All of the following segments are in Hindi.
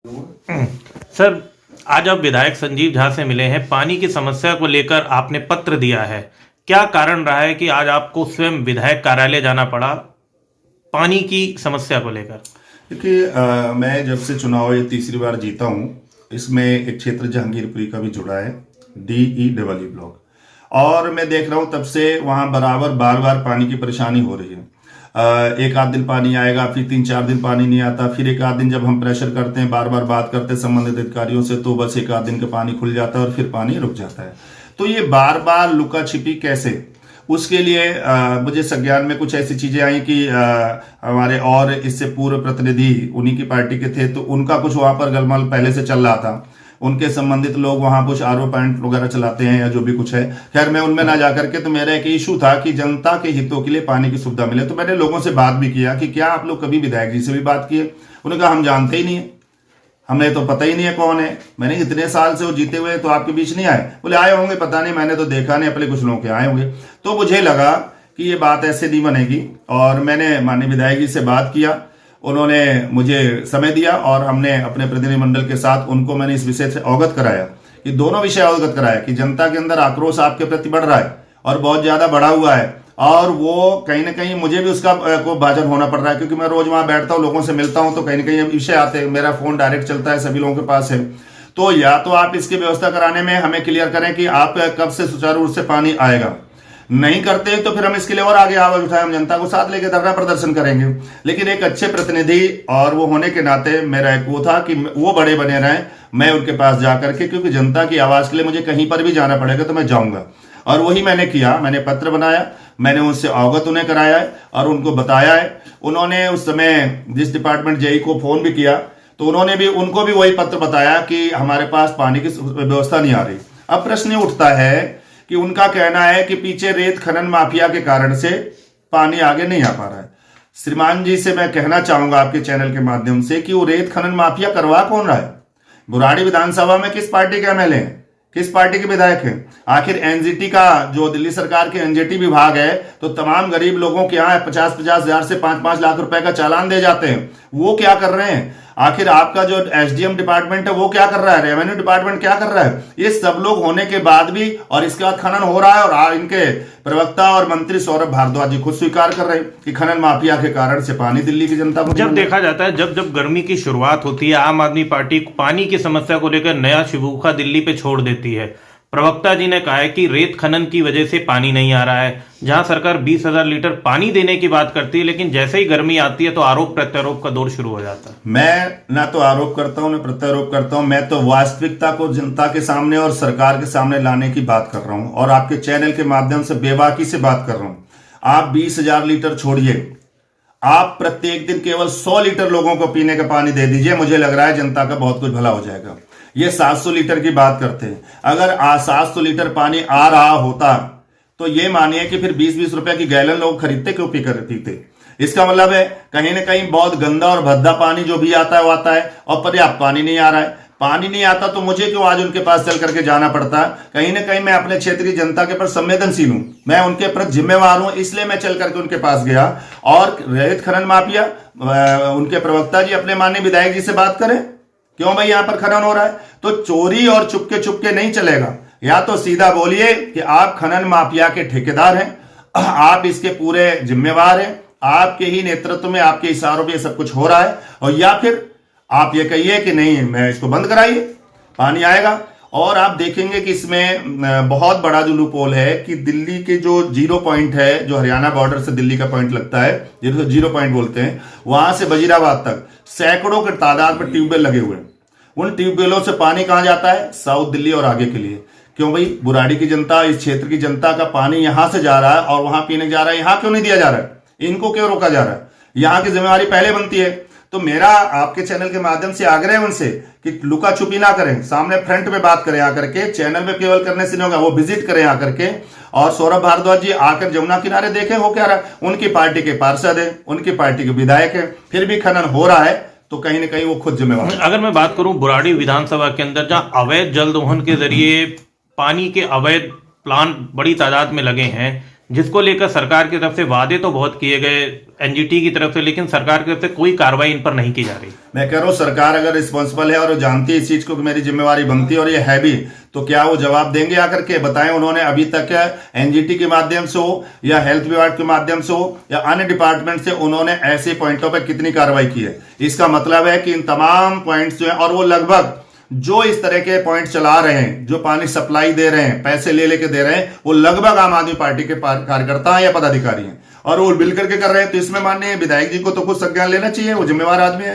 सर, आज आप विधायक संजीव झा से मिले हैं। पानी की समस्या को लेकर आपने पत्र दिया है। क्या कारण रहा है कि आज आपको स्वयं विधायक कार्यालय जाना पड़ा पानी की समस्या को लेकर? देखिए, मैं जब से चुनाव ये तीसरी बार जीता हूँ, इसमें एक क्षेत्र जहांगीरपुरी का भी जुड़ा है, DEEE ब्लॉक, और मैं देख रहा हूँ तब से वहाँ बराबर बार बार पानी की परेशानी हो रही है। एक आध दिन पानी आएगा, फिर 3-4 दिन पानी नहीं आता, फिर एक आध दिन जब हम प्रेशर करते हैं, बार बार बात करते हैं संबंधित अधिकारियों से, तो बस एक आध दिन का पानी खुल जाता है और फिर पानी रुक जाता है। तो ये बार बार लुका छिपी कैसे, उसके लिए मुझे संज्ञान में कुछ ऐसी चीजें आई कि हमारे और इससे पूर्व प्रतिनिधि उन्हीं की पार्टी के थे, तो उनका कुछ वहां पर गलमाल पहले से चल रहा था। उनके संबंधित लोग वहां कुछ आरओ पॉइंट वगैरह चलाते हैं या जो भी कुछ है। खैर, मैं उनमें ना जाकर के, तो मेरा एक इशू था कि जनता के हितों के लिए पानी की सुविधा मिले। तो मैंने लोगों से बात भी किया कि क्या आप लोग कभी विधायक जी से भी बात किए? उन्होंने कहा हम जानते ही नहीं है, हमें तो पता ही नहीं है कौन है। मैंने इतने साल से वो जीते हुए तो आपके बीच नहीं आए? बोले आए होंगे, पता नहीं, मैंने तो देखा नहीं, अपने कुछ लोगों के आए होंगे। तो मुझे लगा कि ये बात ऐसे नहीं बनेगी, और मैंने माननीय विधायक जी से बात किया। उन्होंने मुझे समय दिया और हमने अपने प्रतिनिधिमंडल के साथ उनको मैंने इस विषय से अवगत कराया, कि दोनों विषय अवगत कराया कि जनता के अंदर आक्रोश आपके प्रति बढ़ रहा है और बहुत ज्यादा बढ़ा हुआ है, और वो कहीं ना कहीं मुझे भी उसका को भाजन होना पड़ रहा है, क्योंकि मैं रोज वहां बैठता हूँ, लोगों से मिलता हूँ, तो कहीं ना कहीं विषय आते हैं। मेरा फोन डायरेक्ट चलता है, सभी लोगों के पास है। तो या तो आप इसकी व्यवस्था कराने में हमें क्लियर करें कि आप कब से सुचारू रूप से पानी आएगा। नहीं करते तो फिर हम इसके लिए और आगे आवाज उठाए, हम जनता को साथ लेकर धरना प्रदर्शन करेंगे। लेकिन एक अच्छे प्रतिनिधि और वो होने के नाते मेरा एक वो था कि वो बड़े बने रहें, मैं उनके पास जाकर के, क्योंकि जनता की आवाज के लिए मुझे कहीं पर भी जाना पड़ेगा तो मैं जाऊंगा। और वही मैंने किया। मैंने पत्र बनाया, मैंने उनसे अवगत उन्हें कराया है और उनको बताया है। उन्होंने उस समय जिस डिपार्टमेंट जेई को फोन भी किया, तो उन्होंने भी, उनको भी वही पत्र बताया कि हमारे पास पानी की व्यवस्था नहीं आ रही। अब प्रश्न उठता है कि उनका कहना है कि पीछे रेत खनन माफिया के कारण से पानी आगे नहीं आ पा रहा है। श्रीमान जी से मैं कहना चाहूंगा आपके चैनल के माध्यम से कि वो रेत खनन माफिया करवा कौन रहा है? बुराड़ी विधानसभा में किस पार्टी के एमएलए हैं, किस पार्टी के विधायक हैं? आखिर एनजीटी का जो दिल्ली सरकार के एनजीटी विभाग है, तो तमाम गरीब लोगों के यहाँ 50-50 हजार से 5-5 लाख रुपए का चालान दे जाते हैं। वो क्या कर रहे हैं? आखिर आपका जो एसडीएम डिपार्टमेंट है वो क्या कर रहा है? रेवेन्यू डिपार्टमेंट क्या कर रहा है? ये सब लोग होने के बाद भी, और इसके बाद खनन हो रहा है, और इनके प्रवक्ता और मंत्री सौरभ भारद्वाज जी खुद स्वीकार कर रहे हैं कि खनन माफिया के कारण से पानी दिल्ली की जनता को। जब देखा जाता है, जब जब गर्मी की शुरुआत होती है, आम आदमी पार्टी पानी की समस्या को लेकर नया शिबूखा दिल्ली पे छोड़ देती है। प्रवक्ता जी ने कहा है कि रेत खनन की वजह से पानी नहीं आ रहा है, जहां सरकार 20,000 लीटर पानी देने की बात करती है, लेकिन जैसे ही गर्मी आती है तो आरोप प्रत्यारोप का दौर शुरू हो जाता है। मैं ना तो आरोप करता हूं ना प्रत्यारोप करता हूं, मैं तो वास्तविकता को जनता के सामने और सरकार के सामने लाने की बात कर रहा हूं, और आपके चैनल के माध्यम से बेबाकी से बात कर रहा हूं। आप 20,000 लीटर छोड़िए, आप प्रत्येक दिन केवल 100 लीटर लोगों को पीने का पानी दे दीजिए, मुझे लग रहा है जनता का बहुत कुछ भला हो जाएगा। ये 700 लीटर की बात करते हैं, अगर 700 लीटर पानी आ रहा होता तो ये मानिए कि फिर 20-20 रुपए की गैलन लोग खरीदते क्यों पीते? इसका मतलब है कहीं ना कहीं बहुत गंदा और भद्दा पानी जो भी आता है वो आता है, और पर्याप्त पानी नहीं आ रहा है। पानी नहीं आता तो मुझे क्यों आज उनके पास चल करके जाना पड़ता? कहीं ना कहीं मैं अपने क्षेत्र की जनता के प्रति संवेदनशील हूं, मैं उनके प्रति जिम्मेवार हूं, इसलिए मैं चल करके उनके पास गया। और रेत खनन माफिया, उनके प्रवक्ता जी अपने माननीय विधायक जी से बात करें, क्यों भाई यहां पर खनन हो रहा है? तो चोरी और चुपके नहीं चलेगा। या तो सीधा बोलिए कि आप खनन माफिया के ठेकेदार हैं, आप इसके पूरे जिम्मेवार हैं, आपके ही नेतृत्व में, आपके इशारों पे सब कुछ हो रहा है, और या फिर आप ये कहिए कि नहीं, मैं इसको बंद कराइए, पानी आएगा। और आप देखेंगे कि इसमें बहुत बड़ा जो लूपहोल है कि दिल्ली के जो 0 पॉइंट है, जो हरियाणा बॉर्डर से दिल्ली का पॉइंट लगता है, जिसको 0 पॉइंट बोलते हैं, वहां से वजीराबाद तक सैकड़ों के तादाद पर ट्यूबवेल लगे हुए हैं। उन ट्यूबवेलों से पानी कहां जाता है? साउथ दिल्ली और आगे के लिए। क्यों भाई? बुराड़ी की जनता, इस क्षेत्र की जनता का पानी यहां से जा रहा है और वहां पीने जा रहा है, यहां क्यों नहीं दिया जा रहा है? इनको क्यों रोका जा रहा है? यहां की जिम्मेवारी पहले बनती है। तो मेरा आपके चैनल के माध्यम से आग्रह है उनसे कि लुका छुपी ना करें, सामने फ्रंट पे बात करें आकर के। चैनल में केवल करने से नहीं होगा, वो विजिट करें आकर के, और सौरभ भारद्वाज जी आकर जमुना किनारे देखें हो क्या रहा है। उनकी पार्टी के पार्षद है, उनकी पार्टी के विधायक है, फिर भी खनन हो रहा है, तो कहीं ना कहीं वो खुद जिम्मेवार है। अगर मैं बात करूं बुराड़ी विधानसभा के अंदर, जहां अवैध जल दोहन के जरिए पानी के अवैध प्लांट बड़ी तादाद में लगे हैं, जिसको लेकर सरकार की तरफ से वादे तो बहुत किए गए एनजीटी की तरफ से, लेकिन सरकार की तरफ से कोई कार्रवाई इन पर नहीं की जा रही। मैं कह रहा हूँ सरकार अगर रिस्पॉन्सिबल है और वो जानती है इस चीज को कि मेरी जिम्मेवारी बनती है और ये है भी, तो क्या वो जवाब देंगे आकर के? बताएं उन्होंने अभी तक एनजीटी के माध्यम से हो या हेल्थ विभाग के माध्यम से हो या अन्य डिपार्टमेंट से उन्होंने ऐसे पॉइंटों पर कितनी कार्रवाई की है? इसका मतलब है कि इन तमाम पॉइंट्स जो है, और वो लगभग जो इस तरह के पॉइंट चला रहे हैं, जो पानी सप्लाई दे रहे हैं, पैसे ले लेके दे रहे हैं, वो लगभग आम आदमी पार्टी के कार्यकर्ता हैं या पदाधिकारी हैं और वो मिल करके कर रहे हैं। तो इसमें माननीय विधायक जी को तो कुछ संज्ञान लेना चाहिए, वो जिम्मेवार आदमी है।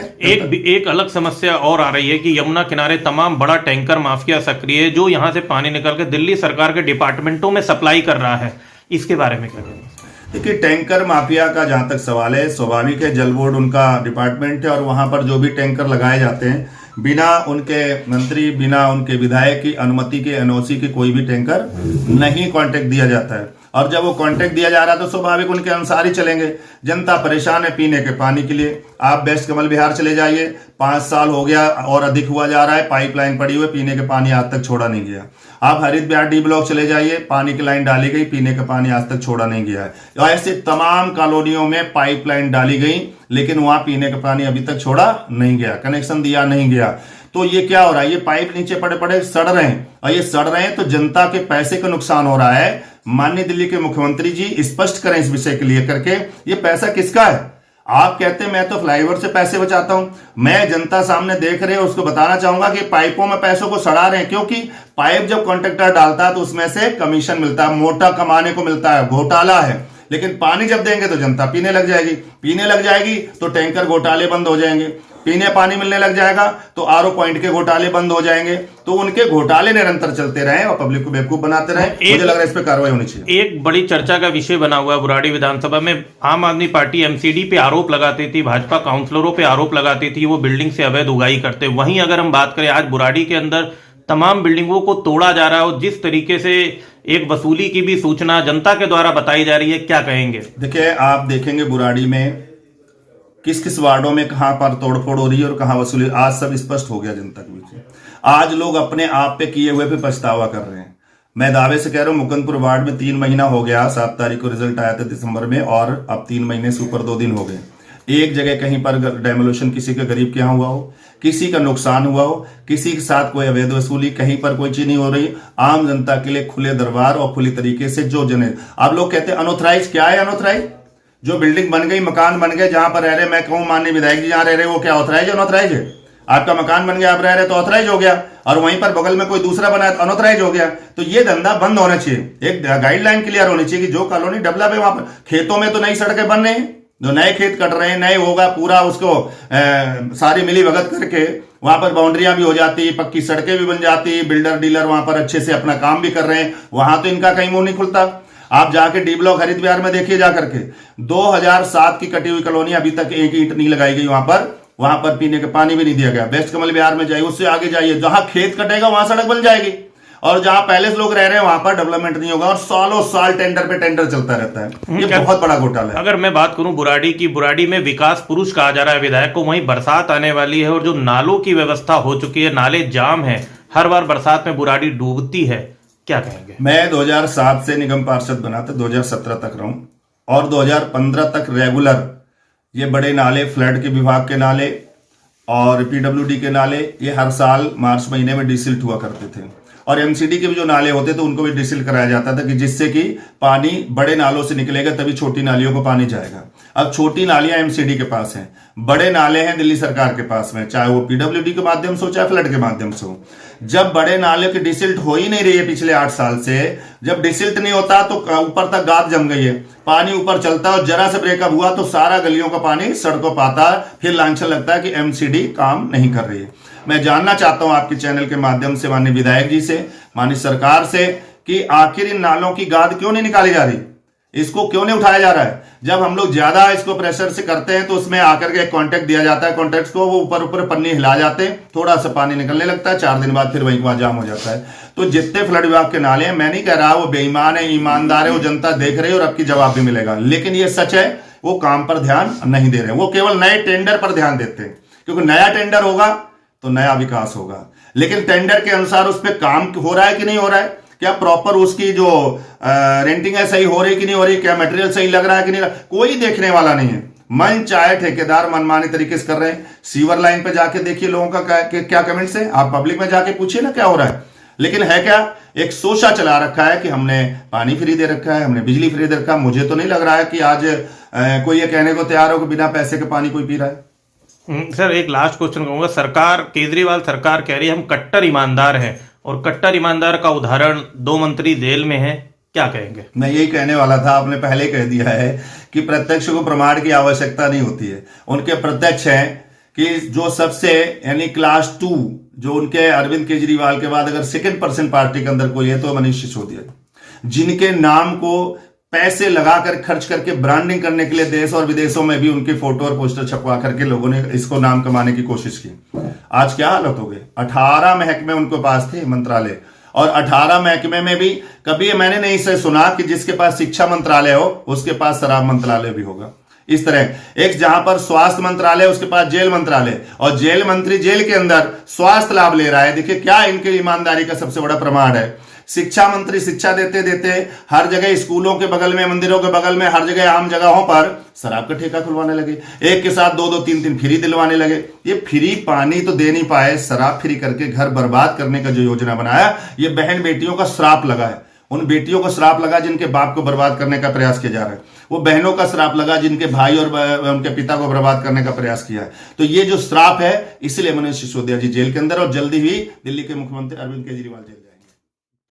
एक अलग समस्या और आ रही है कि यमुना किनारे तमाम बड़ा टैंकर माफिया सक्रिय है जो यहां से पानी निकल के दिल्ली सरकार के डिपार्टमेंटों में सप्लाई कर रहा है। इसके बारे में क्या कहेंगे? देखिए, टैंकर माफिया का जहां तक सवाल है, स्वाभाविक है, जल बोर्ड उनका डिपार्टमेंट है और वहां पर जो भी टैंकर लगाए जाते हैं बिना उनके मंत्री, बिना उनके विधायक की अनुमति के, एनओसी के कोई भी टैंकर नहीं कॉन्ट्रैक्ट दिया जाता है। और जब वो कॉन्ट्रैक्ट दिया जा रहा है तो स्वाभाविक उनके अनुसार ही चलेंगे। जनता परेशान है पीने के पानी के लिए। आप बेस्ट कमल विहार चले जाइए, 5 साल हो गया और अधिक हुआ जा रहा है, पाइपलाइन पड़ी हुई, पीने के पानी आज तक छोड़ा नहीं गया। आप हरित विहार डी ब्लॉक चले जाइए, पानी की लाइन डाली गई, पीने का पानी आज तक छोड़ा नहीं गया है। ऐसे तमाम कॉलोनियों में पाइपलाइन डाली गई लेकिन वहां पीने का पानी अभी तक छोड़ा नहीं गया, कनेक्शन दिया नहीं गया। तो ये क्या हो रहा है? ये पाइप नीचे पड़े पड़े सड़ रहे हैं और ये सड़ रहे हैं तो जनता के पैसे का नुकसान हो रहा है। माननीय दिल्ली के मुख्यमंत्री जी स्पष्ट करें इस विषय के लिए करके, ये पैसा किसका है? आप कहते हैं मैं तो फ्लाईओवर से पैसे बचाता हूं, मैं जनता सामने देख रहे हैं उसको बताना चाहूंगा कि पाइपों में पैसों को सड़ा रहे हैं, क्योंकि पाइप जब कॉन्ट्रैक्टर डालता है तो उसमें से कमीशन मिलता है, मोटा कमाने को मिलता है, घोटाला है। लेकिन पानी जब देंगे तो जनता पीने लग जाएगी, पीने लग जाएगी तो टैंकर घोटाले बंद हो जाएंगे, पीने पानी मिलने लग जाएगा तो आरओ पॉइंट के घोटाले बंद हो जाएंगे। तो उनके घोटाले निरंतर चलते रहे और पब्लिक को बेवकूफ बनाते रहे। मुझे लग रहा है इस पे कार्रवाई होनी चाहिए। एक बड़ी चर्चा का विषय बना हुआ है बुराड़ी विधानसभा में। आम आदमी पार्टी एमसीडी पे आरोप लगाती थी, भाजपा काउंसलरों पे आरोप लगाती थी वो बिल्डिंग से अवैध उगाही करते। वहीं अगर हम बात करें आज बुराड़ी के अंदर तमाम बिल्डिंगों को तोड़ा जा रहा है और जिस तरीके से एक वसूली की भी सूचना जनता के द्वारा बताई जा रही है, क्या कहेंगे? देखिए, आप देखेंगे बुराड़ी में किस किस वार्डों में कहां पर तोड़फोड़ हो रही है और कहां वसूली, आज सब स्पष्ट हो गया जनता के बीच में। आज लोग अपने आप पे किए हुए पे पछतावा कर रहे हैं। मैं दावे से कह रहा हूं, मुकुंदपुर वार्ड में 3 महीना हो गया, 7 तारीख को रिजल्ट आया था दिसंबर में, और अब 3 महीने से ऊपर 2 दिन हो गए। एक जगह कहीं पर डेमोलिशन किसी के गरीब के यहां हुआ हो, किसी का नुकसान हुआ हो, किसी के साथ कोई अवैध वसूली, कहीं पर कोई चीज नहीं हो रही। आम जनता के लिए खुले दरबार और खुली तरीके से जो जने, आप लोग कहते हैं अनऑथराइज, क्या है अनऑथराइज? जो बिल्डिंग बन गई, मकान बन गए, जहां पर रह रहे, मैं कहूं माननीय विधायक जी जहां रह रहे, वो क्या ऑथराइज है? अनऑथराइज है? आपका मकान बन गया, आप रह रहे तो ऑथराइज हो गया, और वहीं पर बगल में कोई दूसरा बना तो अनऑथराइज हो गया। तो ये धंधा बंद होना चाहिए। एक गाइडलाइन क्लियर होनी चाहिए कि जो कॉलोनी डेवलप है वहां पर खेतों में तो नई सड़कें बन रही हैं, जो नए खेत कट रहे हैं, नए होगा पूरा उसको सारी मिली भगत करके वहां पर बाउंड्रियां भी हो जाती, पक्की सड़कें भी बन जाती, बिल्डर डीलर वहां पर अच्छे से अपना काम भी कर रहे हैं, वहां तो इनका कहीं मुंह नहीं खुलता। आप जाके डी ब्लॉक हरित विहार में देखिए जाकर के, 2007 की कटी हुई कॉलोनी, अभी तक एक ईंट नहीं लगाई गई वहां पर पीने का पानी भी नहीं दिया गया। बेस्ट कमल विहार में जाइए, उससे आगे जाइए, जहां खेत कटेगा वहां सड़क बन जाएगी, और जहां पहले से लोग रह रहे हैं वहां पर डेवलपमेंट नहीं होगा, और सालों साल टेंडर पे टेंडर चलता रहता है। ये बहुत बड़ा घोटाला है। अगर मैं बात करूं बुराड़ी की, बुराड़ी में विकास पुरुष कहा जा रहा है विधायक को, वहीं बरसात आने वाली है और जो नालों की व्यवस्था हो चुकी है, नाले जाम है, हर बार बरसात में बुराड़ी डूबती है, क्या कहेंगे? मैं 2007 से निगम पार्षद बना था, 2017 तक रहूं, और 2015 तक रेगुलर ये बड़े नाले, फ्लड के विभाग के नाले और पीडब्ल्यूडी के नाले, ये हर साल मार्च महीने में डिसिल्ट हुआ करते थे। और एमसीडी के भी जो नाले होते थे उनको भी डिसिल्ट कराया जाता था कि जिससे कि पानी बड़े नालों से निकलेगा तभी छोटी नालियों को पानी जाएगा। अब छोटी नालियां एमसीडी के पास हैं, बड़े नाले हैं दिल्ली सरकार के पास में, चाहे वो पीडब्ल्यूडी के माध्यम से हो चाहे फ्लड के माध्यम से हो। जब बड़े नाले की डिसिल्ट हो ही नहीं रही है पिछले 8 साल से, जब डिसिल्ट नहीं होता तो ऊपर तक गाद जम गई है, पानी ऊपर चलता है और जरा से ब्रेकअप हुआ तो सारा गलियों का पानी सड़कों पर आता है, फिर लांछन लगता है कि एमसीडी काम नहीं कर रही है। मैं जानना चाहता हूं आपके चैनल के माध्यम से माननीय विधायक जी से, माननीय सरकार से, कि आखिर इन नालों की गाद क्यों नहीं निकाली जा रही, इसको क्यों नहीं उठाया जा रहा है? जब हम लोग ज्यादा इसको प्रेशर से करते हैं तो उसमें आकर के एक कॉन्ट्रैक्ट दिया जाता है, कॉन्ट्रैक्ट को वो ऊपर ऊपर पन्नी हिला जाते हैं, थोड़ा सा पानी निकलने लगता है, 4 दिन बाद फिर वहीं वहां जाम हो जाता है। तो जितने फ्लड विभाग के नाले हैं, मैं नहीं कह रहा वो बेईमान है, ईमानदार है, वो जनता देख रही है और आपकी जवाब भी मिलेगा, लेकिन ये सच है वो काम पर ध्यान नहीं दे रहे, वो केवल नए टेंडर पर ध्यान देते हैं, क्योंकि नया टेंडर होगा तो नया विकास होगा, लेकिन टेंडर के अनुसार उस पर काम हो रहा है कि नहीं हो रहा है, क्या प्रॉपर उसकी जो रेंटिंग है सही हो रही कि नहीं हो रही, क्या मटेरियल सही लग रहा है कि नहीं कोई देखने वाला नहीं है। मन चाहे ठेकेदार मनमानी तरीके से कर रहे हैं। सीवर लाइन पे जाके देखिए लोगों का क्या कमेंट्स है, आप पब्लिक में जाके पूछिए ना क्या हो रहा है। लेकिन है क्या, एक शोषा चला रखा है कि हमने पानी फ्री दे रखा है, हमने बिजली फ्री दे रखा है। मुझे तो नहीं लग रहा है कि आज कोई ये कहने को तैयार हो कि बिना पैसे के पानी कोई पी रहा है। सर एक लास्ट क्वेश्चन कहूंगा, सरकार केजरीवाल सरकार कह रही है हम कट्टर ईमानदार हैं, और कट्टर ईमानदार का उदाहरण 2 मंत्री जेल में है, क्या कहेंगे? मैं यही कहने वाला था, आपने पहले कह दिया है कि प्रत्यक्ष को प्रमाण की आवश्यकता नहीं होती है। उनके प्रत्यक्ष है कि जो सबसे यानी क्लास 2 जो उनके अरविंद केजरीवाल के बाद अगर सेकंड पर्सन पार्टी के अंदर कोई है तो मनीष सिसोदिया, जिनके नाम को पैसे लगाकर खर्च करके ब्रांडिंग करने के लिए देश और विदेशों में भी उनके फोटो और पोस्टर छपवा करके लोगों ने इसको नाम कमाने की कोशिश की। आज क्या हालत हो गई, 18 महकमे उनके पास थे मंत्रालय, और 18 महकमे में भी कभी मैंने नहीं से सुना कि जिसके पास शिक्षा मंत्रालय हो उसके पास शराब मंत्रालय भी होगा। इस तरह एक जहां पर स्वास्थ्य मंत्रालय उसके पास जेल मंत्रालय, और जेल मंत्री जेल के अंदर स्वास्थ्य लाभ ले रहा है। देखिए क्या इनकी ईमानदारी का सबसे बड़ा प्रमाण है। शिक्षा मंत्री शिक्षा देते देते हर जगह स्कूलों के बगल में, मंदिरों के बगल में, हर जगह आम जगहों पर शराब का ठेका खुलवाने लगे, एक के साथ 2-2 3-3 फ्री दिलवाने लगे। ये फ्री पानी तो दे नहीं पाए, शराब फ्री करके घर बर्बाद करने का जो योजना बनाया, ये बहन बेटियों का श्राप लगा है। उन बेटियों को श्राप लगा जिनके बाप को बर्बाद करने का प्रयास किया जा रहा है, वो बहनों का श्राप लगा जिनके भाई और उनके पिता को बर्बाद करने का प्रयास किया है। तो ये जो श्राप है, इसलिए मनीष सिसोदिया जी जेल के अंदर, और जल्दी ही दिल्ली के मुख्यमंत्री अरविंद केजरीवाल जेल